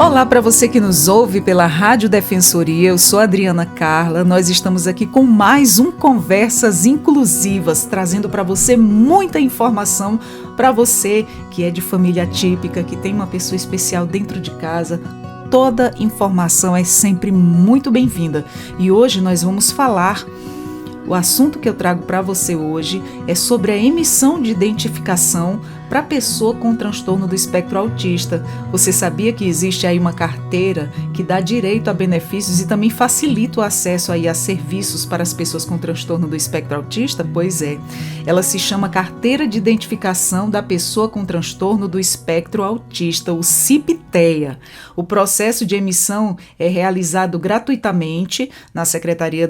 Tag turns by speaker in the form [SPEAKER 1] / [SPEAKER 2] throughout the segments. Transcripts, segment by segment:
[SPEAKER 1] Olá para você que nos ouve pela Rádio Defensoria, eu sou Adriana Carla, nós estamos aqui com mais um Conversas Inclusivas, trazendo para você muita informação para você que é de família atípica, que tem uma pessoa especial dentro de casa. Toda informação é sempre muito bem-vinda e hoje nós vamos falar. O assunto que eu trago para você hoje é sobre a emissão de identificação para pessoa com transtorno do espectro autista. Você sabia que existe aí uma carteira que dá direito a benefícios e também facilita o acesso aí a serviços para as pessoas com transtorno do espectro autista? Pois é, ela se chama Carteira de Identificação da Pessoa com Transtorno do Espectro Autista, o CIPTEA. O processo de emissão é realizado gratuitamente na Secretaria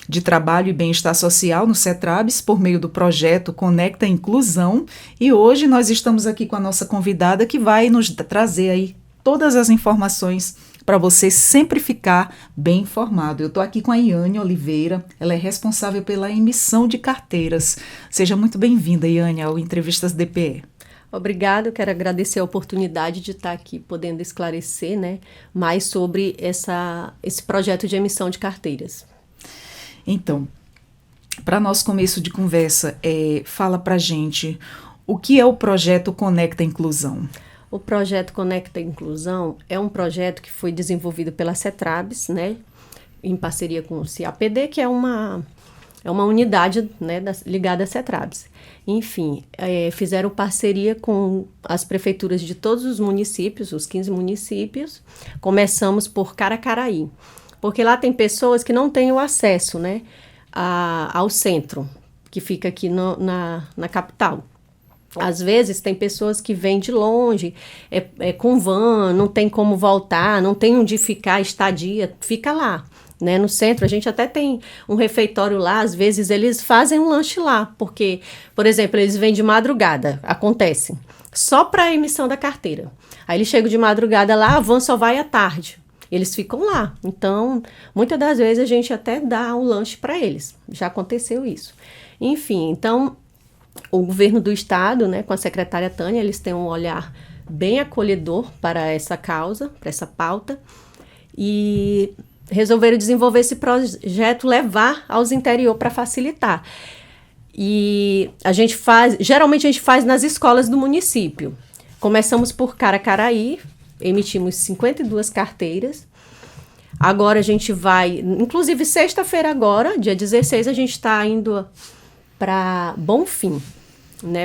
[SPEAKER 1] de Trabalho e Bem-Estar Social, no CETRABS, por meio do projeto Conecta Inclusão, e hoje nós estamos aqui com a nossa convidada que vai nos trazer aí todas as informações para você sempre ficar bem informado. Eu estou aqui com a Iane Oliveira, ela é responsável pela emissão de carteiras. Seja muito bem-vinda, Iane, ao Entrevistas DPE.
[SPEAKER 2] Obrigada, eu quero agradecer a oportunidade de estar aqui podendo esclarecer, mais sobre esse projeto de emissão de carteiras.
[SPEAKER 1] Então, para nosso começo de conversa, fala para a gente o que é o projeto Conecta Inclusão.
[SPEAKER 2] O projeto Conecta Inclusão é um projeto que foi desenvolvido pela CETRABS, em parceria com o CAPD, que é uma unidade ligada à CETRABS. Enfim, fizeram parceria com as prefeituras de todos os municípios, os 15 municípios. Começamos por Caracaraí, porque lá tem pessoas que não têm o acesso ao centro, que fica aqui na capital. Às vezes tem pessoas que vêm de longe, com van, não tem como voltar, não tem onde ficar, estadia, fica lá. No centro, a gente até tem um refeitório lá, às vezes eles fazem um lanche lá, porque, por exemplo, eles vêm de madrugada, acontece, só para a emissão da carteira. Aí eles chegam de madrugada lá, a van só vai à tarde, eles ficam lá. Então, muitas das vezes a gente até dá um lanche para eles, já aconteceu isso. Enfim, então, o governo do estado, com a secretária Tânia, eles têm um olhar bem acolhedor para essa causa, para essa pauta, e resolveram desenvolver esse projeto, levar aos interior para facilitar. E geralmente a gente faz nas escolas do município. Começamos por Caracaraí, emitimos 52 carteiras. Agora a gente vai, inclusive sexta-feira agora, dia 16, a gente está indo para Bonfim,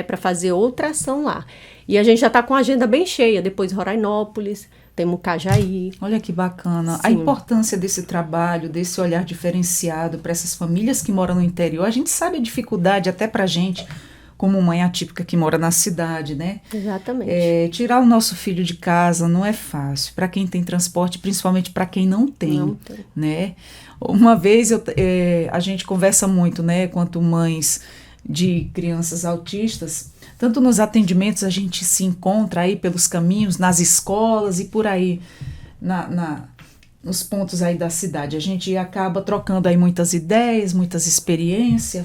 [SPEAKER 2] para fazer outra ação lá. E a gente já está com a agenda bem cheia, depois Rorainópolis, temos Cajaí.
[SPEAKER 1] Olha que bacana. Sim. A importância desse trabalho, desse olhar diferenciado para essas famílias que moram no interior. A gente sabe a dificuldade até para a gente, como mãe atípica que mora na cidade,
[SPEAKER 2] Exatamente.
[SPEAKER 1] Tirar o nosso filho de casa não é fácil. Para quem tem transporte, principalmente para quem não tem. Uma vez a gente conversa muito, quanto mães de crianças autistas, tanto nos atendimentos a gente se encontra aí pelos caminhos, nas escolas e por aí, nos pontos aí da cidade. A gente acaba trocando aí muitas ideias, muitas experiências.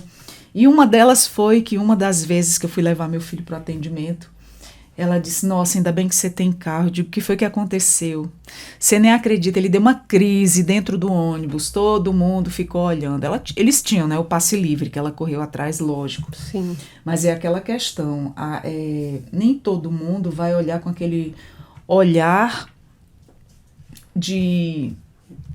[SPEAKER 1] E uma delas foi que uma das vezes que eu fui levar meu filho para o atendimento, ela disse, nossa, ainda bem que você tem carro. Eu digo, o que foi que aconteceu? Você nem acredita, ele deu uma crise dentro do ônibus, todo mundo ficou olhando. Eles tinham, o passe livre, que ela correu atrás, lógico.
[SPEAKER 2] Sim.
[SPEAKER 1] Mas é aquela questão, nem todo mundo vai olhar com aquele olhar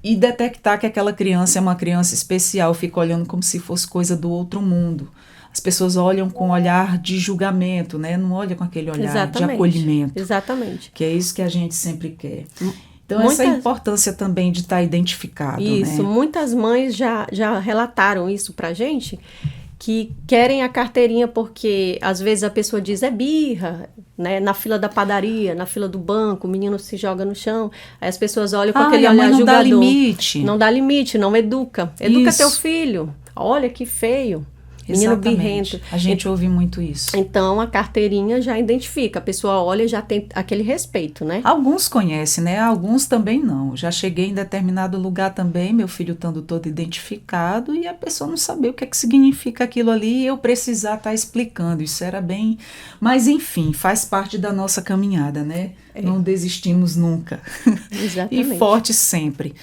[SPEAKER 1] e detectar que aquela criança é uma criança especial, fica olhando como se fosse coisa do outro mundo. As pessoas olham com olhar de julgamento, não olham com aquele olhar de acolhimento.
[SPEAKER 2] Exatamente.
[SPEAKER 1] Que é isso que a gente sempre quer. Então, essa é a importância também de estar identificado.
[SPEAKER 2] Isso, muitas mães já relataram isso pra gente, que querem a carteirinha porque, às vezes, a pessoa diz, é birra, na fila da padaria, na fila do banco, o menino se joga no chão, aí as pessoas olham com aquele olhar julgador. Não dá limite. Não dá limite, não educa. Educa teu filho. Olha que feio. menino
[SPEAKER 1] Exatamente.
[SPEAKER 2] birrento.
[SPEAKER 1] A gente ouve muito isso.
[SPEAKER 2] Então, a carteirinha já identifica, a pessoa olha e já tem aquele respeito, né?
[SPEAKER 1] Alguns conhecem, né? Alguns também não. Já cheguei em determinado lugar também, meu filho estando todo identificado e a pessoa não sabia o que é que significa aquilo ali e eu precisar estar explicando. Isso era bem... Mas, enfim, faz parte da nossa caminhada, né? Não desistimos nunca.
[SPEAKER 2] Exatamente.
[SPEAKER 1] E forte sempre.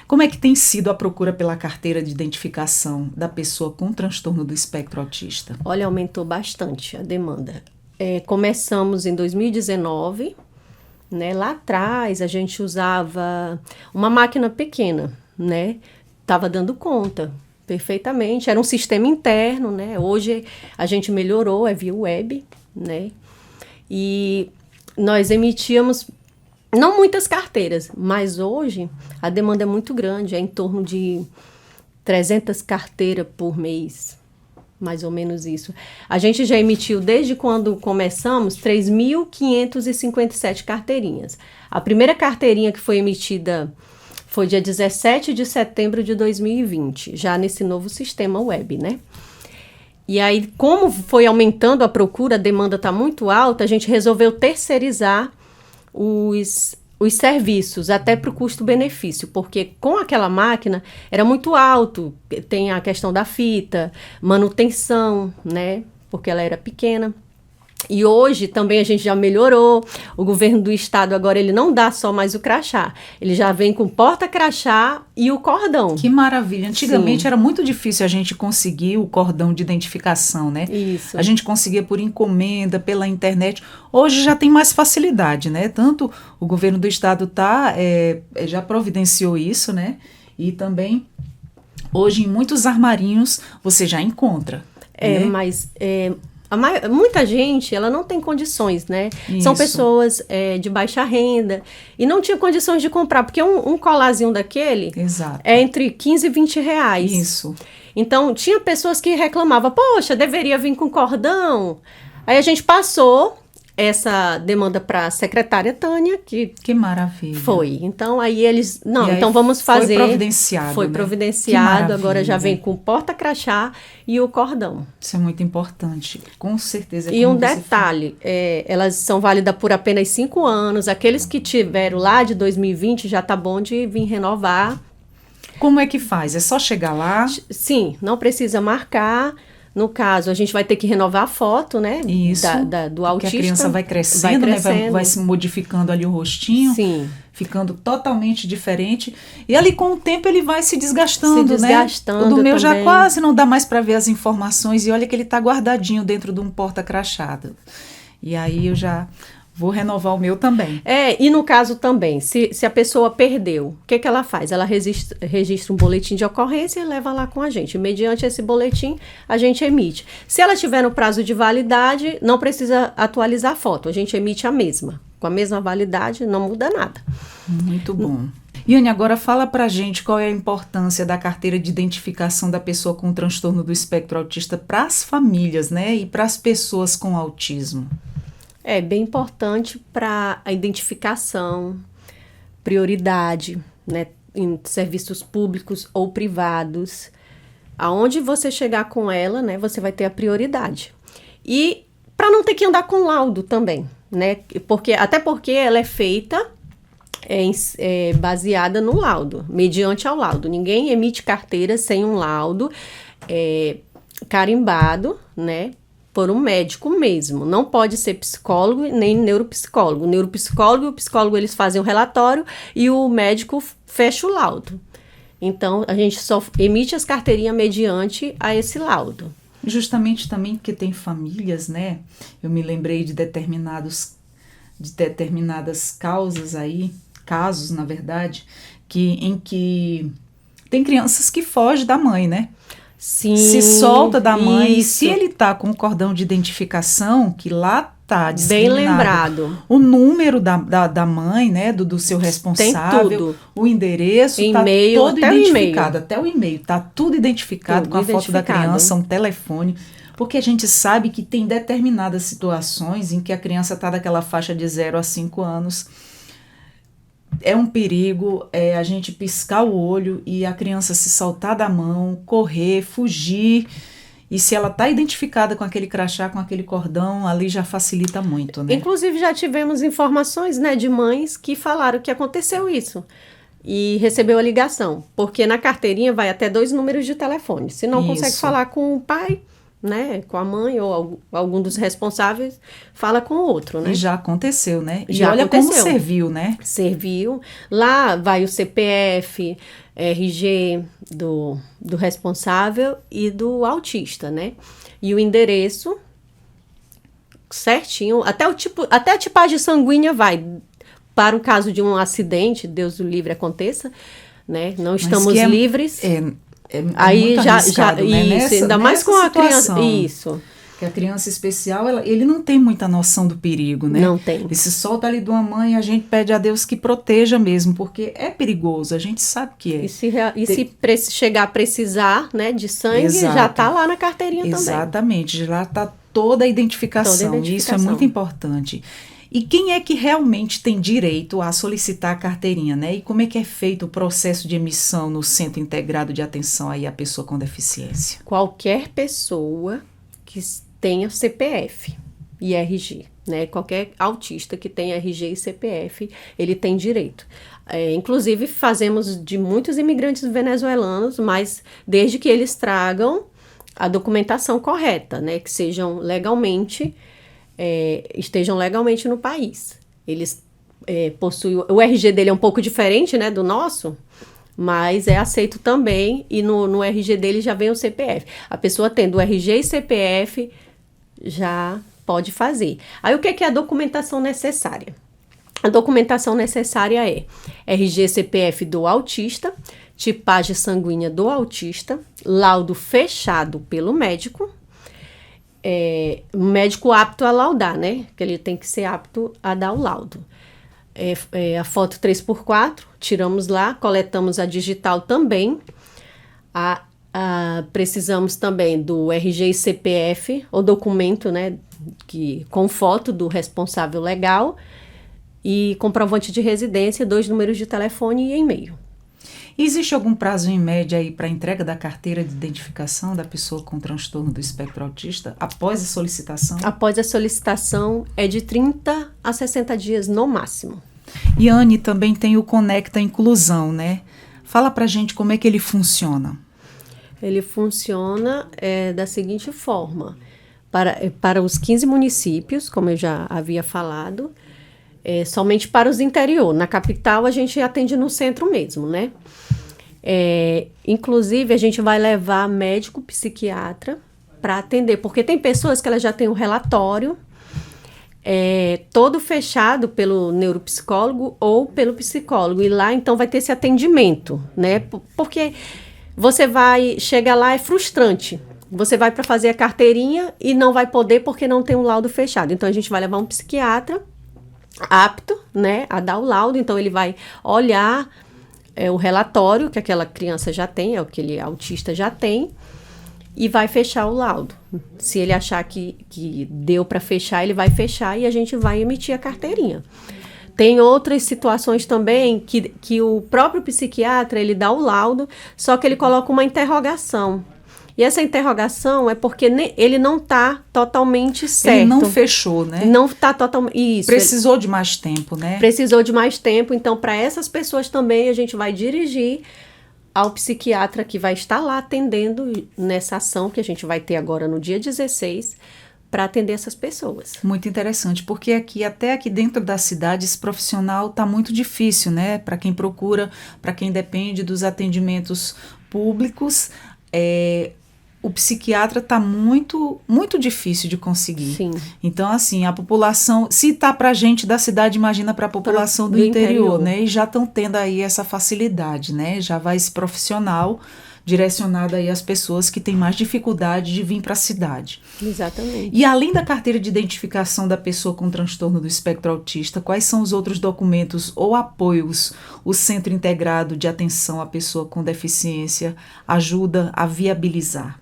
[SPEAKER 1] Como é que tem sido a procura pela carteira de identificação da pessoa com transtorno do espectro autista?
[SPEAKER 2] Olha, aumentou bastante a demanda. Começamos em 2019, né? Lá atrás a gente usava uma máquina pequena, né? Tava dando conta perfeitamente. Era um sistema interno, né? Hoje a gente melhorou, é via web, né? E nós emitíamos não muitas carteiras, mas hoje a demanda é muito grande, é em torno de 300 carteiras por mês, mais ou menos isso. A gente já emitiu, desde quando começamos, 3.557 carteirinhas. A primeira carteirinha que foi emitida foi dia 17 de setembro de 2020, já nesse novo sistema web, né? E aí, como foi aumentando a procura, a demanda está muito alta, a gente resolveu terceirizar os serviços, até para o custo-benefício, porque com aquela máquina era muito alto, tem a questão da fita, manutenção, né, porque ela era pequena. E hoje também a gente já melhorou, o governo do estado agora ele não dá só mais o crachá, ele já vem com porta-crachá e o cordão.
[SPEAKER 1] Que maravilha! Antigamente
[SPEAKER 2] Sim.
[SPEAKER 1] era muito difícil a gente conseguir o cordão de identificação, né?
[SPEAKER 2] Isso.
[SPEAKER 1] A gente conseguia por encomenda, pela internet. Hoje já tem mais facilidade, né? Tanto o governo do estado já providenciou isso, né? E também hoje em muitos armarinhos você já encontra. Né?
[SPEAKER 2] Mas muita gente, ela não tem condições, né?
[SPEAKER 1] Isso.
[SPEAKER 2] São pessoas de baixa renda e não tinha condições de comprar, porque um colarzinho daquele
[SPEAKER 1] Exato.
[SPEAKER 2] é entre 15 e 20 reais.
[SPEAKER 1] Isso.
[SPEAKER 2] Então, tinha pessoas que reclamavam, poxa, deveria vir com cordão. Aí a gente passou essa demanda para a secretária Tânia, que
[SPEAKER 1] maravilha.
[SPEAKER 2] foi. Então, aí eles, não,
[SPEAKER 1] E aí
[SPEAKER 2] então vamos fazer.
[SPEAKER 1] Foi providenciado.
[SPEAKER 2] Foi
[SPEAKER 1] né?
[SPEAKER 2] providenciado, agora já vem com porta-crachá e o cordão.
[SPEAKER 1] Isso é muito importante, com certeza.
[SPEAKER 2] E um detalhe, elas são válidas por apenas 5 anos. Aqueles que tiveram lá de 2020 já tá bom de vir renovar.
[SPEAKER 1] Como é que faz? É só chegar lá?
[SPEAKER 2] Sim, não precisa marcar. No caso, a gente vai ter que renovar a foto, né?
[SPEAKER 1] Isso.
[SPEAKER 2] Do autista.
[SPEAKER 1] Porque a criança vai crescendo, né? Vai se modificando ali o rostinho.
[SPEAKER 2] Sim.
[SPEAKER 1] Ficando totalmente diferente. E ali com o tempo ele vai se desgastando,
[SPEAKER 2] né?
[SPEAKER 1] O do meu já quase não dá mais para ver as informações. E olha que ele está guardadinho dentro de um porta-crachado. E aí eu já vou renovar o meu também.
[SPEAKER 2] E no caso também, se a pessoa perdeu, o que ela faz? Ela registra um boletim de ocorrência e leva lá com a gente. Mediante esse boletim, a gente emite. Se ela tiver no prazo de validade, não precisa atualizar a foto. A gente emite a mesma. Com a mesma validade, não muda nada.
[SPEAKER 1] Muito bom. Iane, agora fala pra gente qual é a importância da carteira de identificação da pessoa com transtorno do espectro autista para as famílias, né? E para as pessoas com autismo.
[SPEAKER 2] É bem importante para a identificação, prioridade, né, em serviços públicos ou privados. Aonde você chegar com ela, né, você vai ter a prioridade. E para não ter que andar com laudo também, né? Até porque ela é feita baseada no laudo, mediante ao laudo. Ninguém emite carteira sem um laudo carimbado, né? Por um médico mesmo. Não pode ser psicólogo nem neuropsicólogo. O neuropsicólogo e o psicólogo eles fazem o relatório e o médico fecha o laudo. Então, a gente só emite as carteirinhas mediante a esse laudo.
[SPEAKER 1] Justamente também porque tem famílias, né? Eu me lembrei de determinadas causas aí, casos, na verdade, em que tem crianças que fogem da mãe, né?
[SPEAKER 2] Sim,
[SPEAKER 1] se solta da mãe.
[SPEAKER 2] isso.
[SPEAKER 1] E se ele tá com o cordão de identificação, que lá tá discriminado,
[SPEAKER 2] bem lembrado,
[SPEAKER 1] o número da mãe, né, do seu responsável,
[SPEAKER 2] tem tudo.
[SPEAKER 1] O endereço,
[SPEAKER 2] e-mail,
[SPEAKER 1] tá todo
[SPEAKER 2] até
[SPEAKER 1] identificado, até o e-mail, tá tudo identificado com a foto da criança, um telefone, porque a gente sabe que tem determinadas situações em que a criança tá daquela faixa de 0 a 5 anos. É um perigo a gente piscar o olho e a criança se soltar da mão, correr, fugir. E se ela está identificada com aquele crachá, com aquele cordão, ali já facilita muito, né?
[SPEAKER 2] Inclusive, já tivemos informações, né, de mães que falaram que aconteceu isso. E recebeu a ligação. Porque na carteirinha vai até 2 números de telefone. Se não consegue falar com o pai, né, com a mãe ou algum dos responsáveis, fala com o outro, né?
[SPEAKER 1] E já aconteceu, né? E
[SPEAKER 2] Já
[SPEAKER 1] olha
[SPEAKER 2] aconteceu.
[SPEAKER 1] como serviu, né?
[SPEAKER 2] Serviu. Lá vai o CPF, RG do responsável e do autista, né? E o endereço certinho, até a tipagem sanguínea vai. Para o caso de um acidente, Deus o livre aconteça, né? Não estamos livres.
[SPEAKER 1] Aí muito arriscado, né?
[SPEAKER 2] Isso, ainda mais com a criança. Isso.
[SPEAKER 1] Que a criança especial, ele não tem muita noção do perigo, né?
[SPEAKER 2] Não tem.
[SPEAKER 1] Ele se solta ali de uma mãe, a gente pede a Deus que proteja mesmo, porque é perigoso, a gente sabe que é.
[SPEAKER 2] Se chegar a precisar, né, de sangue,
[SPEAKER 1] Exato.
[SPEAKER 2] Já está lá na carteirinha também.
[SPEAKER 1] Exatamente, lá está toda a identificação. Isso é muito importante. E quem é que realmente tem direito a solicitar a carteirinha, né? E como é que é feito o processo de emissão no Centro Integrado de Atenção aí à Pessoa com Deficiência?
[SPEAKER 2] Qualquer pessoa que tenha CPF e RG, né? Qualquer autista que tenha RG e CPF, ele tem direito. Inclusive, fazemos de muitos imigrantes venezuelanos, mas desde que eles tragam a documentação correta, né? Que sejam estejam legalmente no país. Eles possuem... O RG dele é um pouco diferente, né, do nosso, mas é aceito também, e no RG dele já vem o CPF. A pessoa tendo o RG e CPF já pode fazer. Aí o que é a documentação necessária? A documentação necessária é RG e CPF do autista, tipagem sanguínea do autista, laudo fechado pelo médico, médico apto a laudar, né? Que ele tem que ser apto a dar o laudo. A foto 3x4, tiramos lá, coletamos a digital também. Precisamos também do RG e CPF, o documento, né? Com foto do responsável legal e comprovante de residência, 2 números de telefone e e-mail.
[SPEAKER 1] Existe algum prazo em média aí para a entrega da carteira de identificação da pessoa com transtorno do espectro autista após a solicitação?
[SPEAKER 2] Após a solicitação é de 30 a 60 dias no máximo.
[SPEAKER 1] E Anne, também tem o Conecta Inclusão, né? Fala pra gente como é que ele funciona.
[SPEAKER 2] Ele funciona da seguinte forma. Para os 15 municípios, como eu já havia falado, somente para os interior. Na capital a gente atende no centro mesmo, né? Inclusive a gente vai levar médico psiquiatra para atender, porque tem pessoas que elas já têm um relatório todo fechado pelo neuropsicólogo ou pelo psicólogo, e lá então vai ter esse atendimento, né? Porque você chega lá, é frustrante. Você vai para fazer a carteirinha e não vai poder porque não tem um laudo fechado. Então a gente vai levar um psiquiatra apto, né, a dar o laudo. Então ele vai olhar o relatório que aquela criança já tem, aquele autista já tem, e vai fechar o laudo. Se ele achar que deu para fechar, ele vai fechar e a gente vai emitir a carteirinha. Tem outras situações também que o próprio psiquiatra, ele dá o laudo, só que ele coloca uma interrogação. E essa interrogação é porque ele não está totalmente certo.
[SPEAKER 1] Ele não fechou, né?
[SPEAKER 2] Não está totalmente... Isso.
[SPEAKER 1] Precisou de mais tempo, né?
[SPEAKER 2] Precisou de mais tempo. Então, para essas pessoas também, a gente vai dirigir ao psiquiatra que vai estar lá atendendo nessa ação que a gente vai ter agora no dia 16, para atender essas pessoas.
[SPEAKER 1] Muito interessante, porque até aqui dentro da cidade, esse profissional está muito difícil, né? Para quem procura, para quem depende dos atendimentos públicos, o psiquiatra está muito, muito difícil de conseguir.
[SPEAKER 2] Sim.
[SPEAKER 1] Então, assim, a população, se está para a gente da cidade, imagina para a população do interior, né? E já estão tendo aí essa facilidade, né? Já vai esse profissional direcionado aí às pessoas que têm mais dificuldade de vir para a cidade.
[SPEAKER 2] Exatamente.
[SPEAKER 1] E além da carteira de identificação da pessoa com transtorno do espectro autista, quais são os outros documentos ou apoios o Centro Integrado de Atenção à Pessoa com Deficiência ajuda a viabilizar?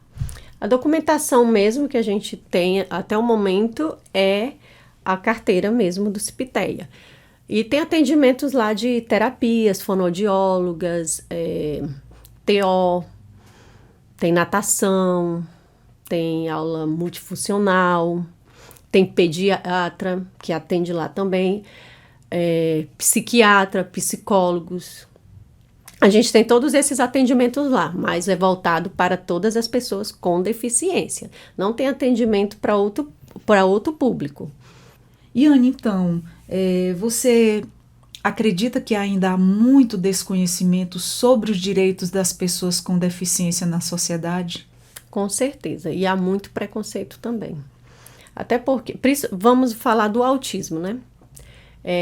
[SPEAKER 2] A documentação mesmo que a gente tem até o momento é a carteira mesmo do CIPTEA. E tem atendimentos lá de terapias, fonoaudiólogas, TO, tem natação, tem aula multifuncional, tem pediatra, que atende lá também, psiquiatra, psicólogos. A gente tem todos esses atendimentos lá, mas é voltado para todas as pessoas com deficiência. Não tem atendimento para outro público.
[SPEAKER 1] Iane, então, você acredita que ainda há muito desconhecimento sobre os direitos das pessoas com deficiência na sociedade?
[SPEAKER 2] Com certeza, e há muito preconceito também. Até porque, vamos falar do autismo, né?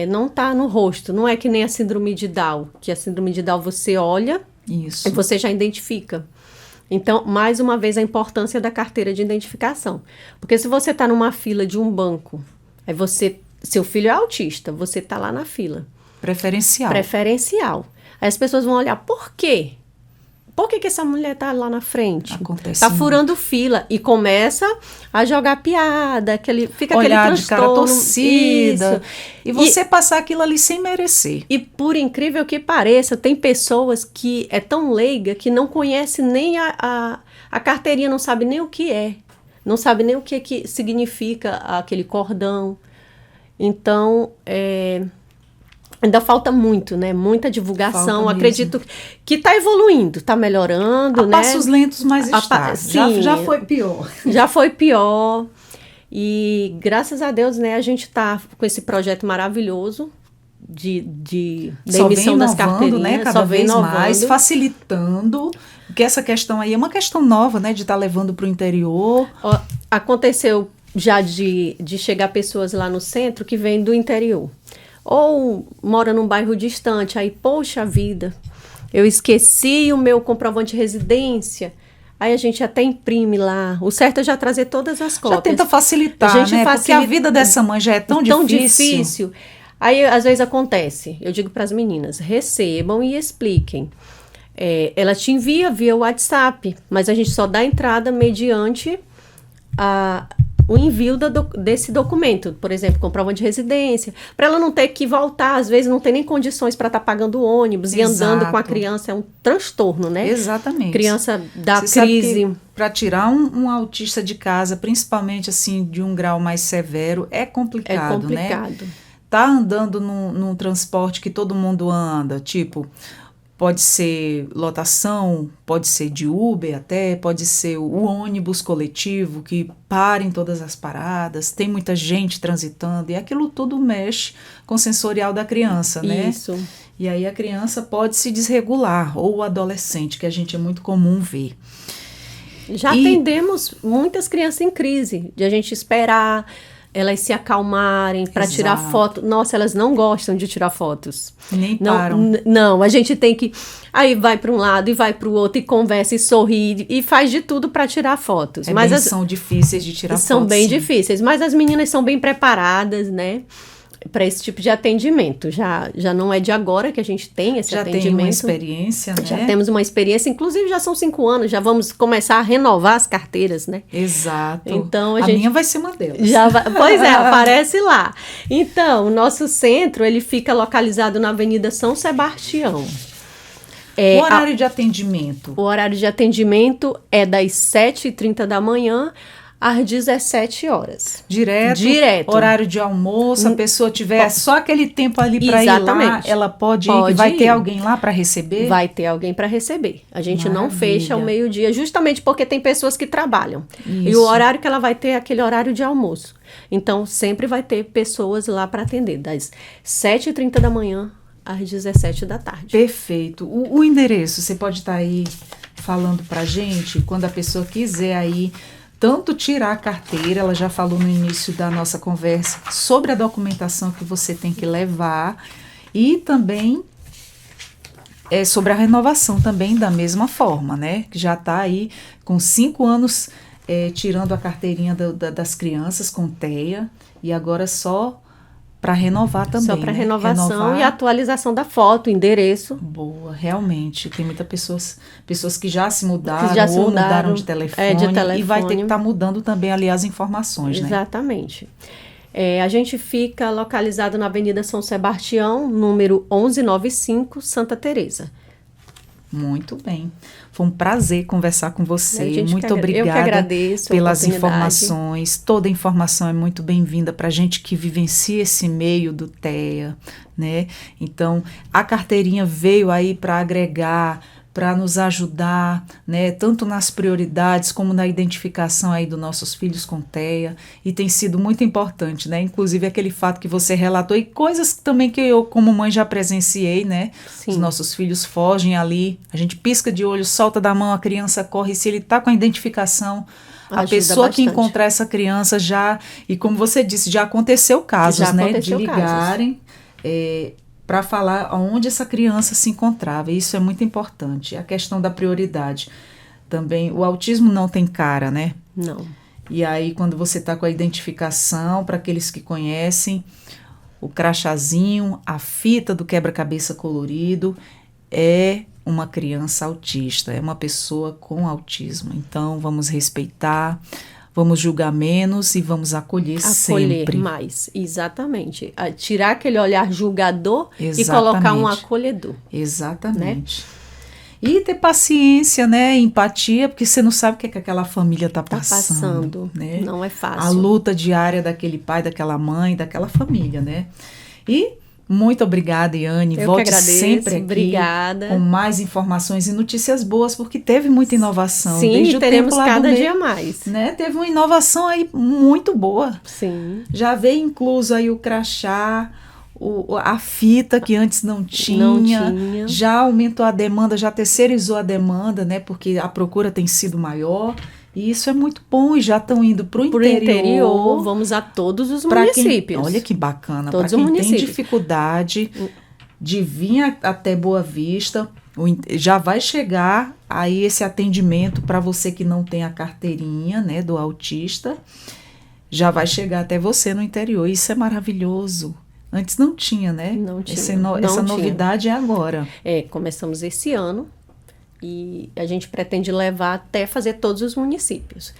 [SPEAKER 2] Não está no rosto, não é que nem a síndrome de Down, que a síndrome de Down você olha
[SPEAKER 1] Isso.
[SPEAKER 2] e você já identifica. Então, mais uma vez, a importância da carteira de identificação. Porque se você está numa fila de um banco, aí seu filho é autista, você está lá na fila. Preferencial. Aí as pessoas vão olhar, por quê? Por que essa mulher tá lá na frente?
[SPEAKER 1] Acontece
[SPEAKER 2] tá
[SPEAKER 1] muito.
[SPEAKER 2] furando fila e começa a jogar piada, fica
[SPEAKER 1] olhar
[SPEAKER 2] aquele transtorno.
[SPEAKER 1] De cara torcida.
[SPEAKER 2] Isso.
[SPEAKER 1] E você passar aquilo ali sem merecer.
[SPEAKER 2] E por incrível que pareça, tem pessoas que é tão leiga que não conhece nem a carteirinha, não sabe nem o que é. Não sabe nem o que significa aquele cordão. Então, ainda falta muito, né? Muita divulgação. Acredito que está evoluindo, está melhorando, né?
[SPEAKER 1] Passos lentos, mas está. Já foi pior.
[SPEAKER 2] Já foi pior. E graças a Deus, né? A gente está com esse projeto maravilhoso da emissão das carteirinhas.
[SPEAKER 1] Né? Cada vez mais, facilitando. Porque essa questão aí é uma questão nova, né? De estar levando para o interior.
[SPEAKER 2] Aconteceu já de chegar pessoas lá no centro que vêm do interior. Ou mora num bairro distante, aí, poxa vida, eu esqueci o meu comprovante de residência. Aí a gente até imprime lá. O certo é já trazer todas as cópias.
[SPEAKER 1] Já tenta facilitar, né? Porque a vida dessa mãe já é tão difícil.
[SPEAKER 2] Aí, às vezes, acontece. Eu digo para as meninas, recebam e expliquem. Ela te envia via WhatsApp, mas a gente só dá entrada mediante o envio desse documento, por exemplo, comprovante de residência, para ela não ter que voltar, às vezes não tem nem condições para estar pagando o ônibus. Exato. E andando com a criança é um transtorno, né?
[SPEAKER 1] Exatamente.
[SPEAKER 2] Criança dá crise.
[SPEAKER 1] Para tirar um autista de casa, principalmente assim de um grau mais severo, é complicado, né? Tá andando num transporte que todo mundo anda, tipo, pode ser lotação, pode ser de Uber até, pode ser o ônibus coletivo que para em todas as paradas, tem muita gente transitando e aquilo tudo mexe com o sensorial da criança, né?
[SPEAKER 2] Isso.
[SPEAKER 1] E aí a criança pode se desregular, ou o adolescente, que a gente é muito comum ver.
[SPEAKER 2] Já atendemos muitas crianças em crise, de a gente esperar elas se acalmarem para tirar foto. Nossa, elas não gostam de tirar fotos.
[SPEAKER 1] Nem param.
[SPEAKER 2] Não, a gente tem que... Aí vai para um lado e vai para o outro e conversa e sorri e faz de tudo para tirar fotos.
[SPEAKER 1] Mas são difíceis de tirar fotos.
[SPEAKER 2] São bem difíceis, mas as meninas são bem preparadas, né? Para esse tipo de atendimento. Já não é de agora que a gente tem esse atendimento. Já tem uma
[SPEAKER 1] experiência, né?
[SPEAKER 2] Já temos uma experiência, inclusive já são 5 anos, já vamos começar a renovar as carteiras, né?
[SPEAKER 1] Exato.
[SPEAKER 2] Então,
[SPEAKER 1] a minha vai ser uma delas.
[SPEAKER 2] Pois é, aparece lá. Então, o nosso centro, ele fica localizado na Avenida São Sebastião.
[SPEAKER 1] O horário de atendimento?
[SPEAKER 2] O horário de atendimento é das 7h30 da manhã às 17 horas.
[SPEAKER 1] Direto. Horário de almoço, a pessoa tiver só aquele tempo ali para ir lá, ela pode ir, vai ter alguém lá para receber?
[SPEAKER 2] Vai ter alguém para receber. A gente não fecha ao meio-dia, justamente porque tem pessoas que trabalham. Isso. E o horário que ela vai ter é aquele horário de almoço. Então, sempre vai ter pessoas lá para atender, das 7h30 da manhã às 17 da tarde.
[SPEAKER 1] Perfeito. O endereço, você pode estar aí falando para a gente, quando a pessoa quiser aí tanto tirar a carteira, ela já falou no início da nossa conversa sobre a documentação que você tem que levar e também sobre a renovação também da mesma forma, né? Que já está aí com 5 anos tirando a carteirinha das crianças com TEA e agora só para renovar também.
[SPEAKER 2] Só para renovação e atualização da foto, endereço.
[SPEAKER 1] Boa, realmente. Tem muitas pessoas que já se mudaram ou mudaram de telefone, e vai ter que estar mudando também ali as informações, né?
[SPEAKER 2] Exatamente. A gente fica localizado na Avenida São Sebastião, número 1195, Santa Teresa.
[SPEAKER 1] Muito bem. Foi um prazer conversar com você. Muito obrigada.
[SPEAKER 2] Eu que agradeço
[SPEAKER 1] pelas informações. Toda informação é muito bem-vinda para a gente que vivencia esse meio do TEA, né? Então, a carteirinha veio aí para agregar, para nos ajudar, né, tanto nas prioridades como na identificação aí dos nossos filhos com TEA, e tem sido muito importante, né, inclusive aquele fato que você relatou e coisas também que eu como mãe já presenciei, né,
[SPEAKER 2] Sim.
[SPEAKER 1] Os nossos filhos fogem ali, a gente pisca de olho, solta da mão, a criança corre, e se ele está com a identificação, a pessoa bastante. Que encontrar essa criança já, e como você disse, já aconteceu casos, né, de ligarem, para falar onde essa criança se encontrava. Isso é muito importante. A questão da prioridade. Também, o autismo não tem cara, né?
[SPEAKER 2] Não.
[SPEAKER 1] E aí, quando você está com a identificação, para aqueles que conhecem, o crachazinho, a fita do quebra-cabeça colorido, é uma criança autista, é uma pessoa com autismo. Então, vamos respeitar, vamos julgar menos e vamos acolher sempre.
[SPEAKER 2] Acolher mais, exatamente. Tirar aquele olhar julgador
[SPEAKER 1] exatamente.
[SPEAKER 2] E colocar um acolhedor.
[SPEAKER 1] Exatamente. Né? E ter paciência, né? Empatia, porque você não sabe o que aquela família está passando. Né?
[SPEAKER 2] Não é fácil.
[SPEAKER 1] A luta diária daquele pai, daquela mãe, daquela família, né? E muito obrigada, Iane.
[SPEAKER 2] Eu
[SPEAKER 1] Volte
[SPEAKER 2] que agradeço,
[SPEAKER 1] sempre aqui
[SPEAKER 2] obrigada.
[SPEAKER 1] Com mais informações e notícias boas, porque teve muita inovação.
[SPEAKER 2] Sim,
[SPEAKER 1] desde
[SPEAKER 2] e
[SPEAKER 1] o
[SPEAKER 2] teremos
[SPEAKER 1] tempo
[SPEAKER 2] cada dia mais.
[SPEAKER 1] Né? Teve uma inovação aí muito boa.
[SPEAKER 2] Sim.
[SPEAKER 1] Já veio incluso aí o crachá, a fita que antes não tinha. Já aumentou a demanda, já terceirizou a demanda, né? Porque a procura tem sido maior. E isso é muito bom, e já estão indo para o interior.
[SPEAKER 2] Vamos a todos os municípios.
[SPEAKER 1] Olha que bacana,
[SPEAKER 2] para
[SPEAKER 1] quem tem dificuldade de vir até Boa Vista, já vai chegar aí esse atendimento para você que não tem a carteirinha, né, do autista, já vai chegar até você no interior. Isso é maravilhoso. Antes não tinha, né?
[SPEAKER 2] Não tinha.
[SPEAKER 1] Essa novidade é agora.
[SPEAKER 2] Começamos esse ano. E a gente pretende levar até fazer todos os municípios.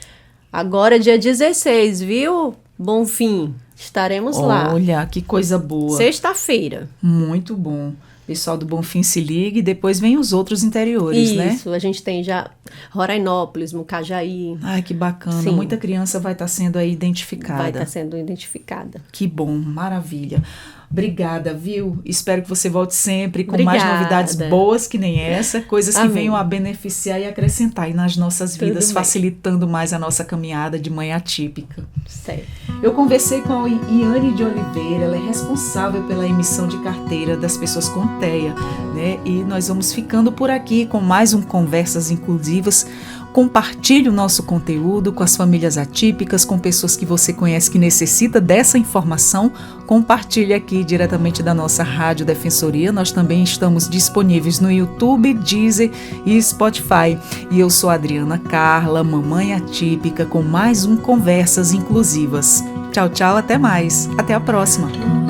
[SPEAKER 2] Agora, dia 16, viu? Bonfim, estaremos lá.
[SPEAKER 1] Olha, que coisa boa.
[SPEAKER 2] Sexta-feira.
[SPEAKER 1] Muito bom. Pessoal do Bonfim se liga e depois vem os outros interiores, né?
[SPEAKER 2] Isso, a gente tem já Rorainópolis, Mucajaí.
[SPEAKER 1] Ai, que bacana.
[SPEAKER 2] Sim.
[SPEAKER 1] Muita criança vai estar sendo aí identificada.
[SPEAKER 2] Vai estar sendo identificada.
[SPEAKER 1] Que bom, maravilha. Obrigada, viu? Espero que você volte sempre com
[SPEAKER 2] Obrigada.
[SPEAKER 1] mais novidades boas que nem essa, coisas que
[SPEAKER 2] Amém.
[SPEAKER 1] venham a beneficiar e acrescentar aí nas nossas vidas,
[SPEAKER 2] Tudo
[SPEAKER 1] facilitando mais a nossa caminhada de mãe atípica.
[SPEAKER 2] Certo.
[SPEAKER 1] Eu conversei com a Iane de Oliveira, ela é responsável pela emissão de carteira das pessoas com TEA, né? E nós vamos ficando por aqui com mais um Conversas Inclusivas. Compartilhe o nosso conteúdo com as famílias atípicas, com pessoas que você conhece que necessita dessa informação. Compartilhe aqui diretamente da nossa Rádio Defensoria. Nós também estamos disponíveis no YouTube, Deezer e Spotify. E eu sou a Adriana Carla, mamãe atípica, com mais um Conversas Inclusivas. Tchau, tchau, até mais. Até a próxima.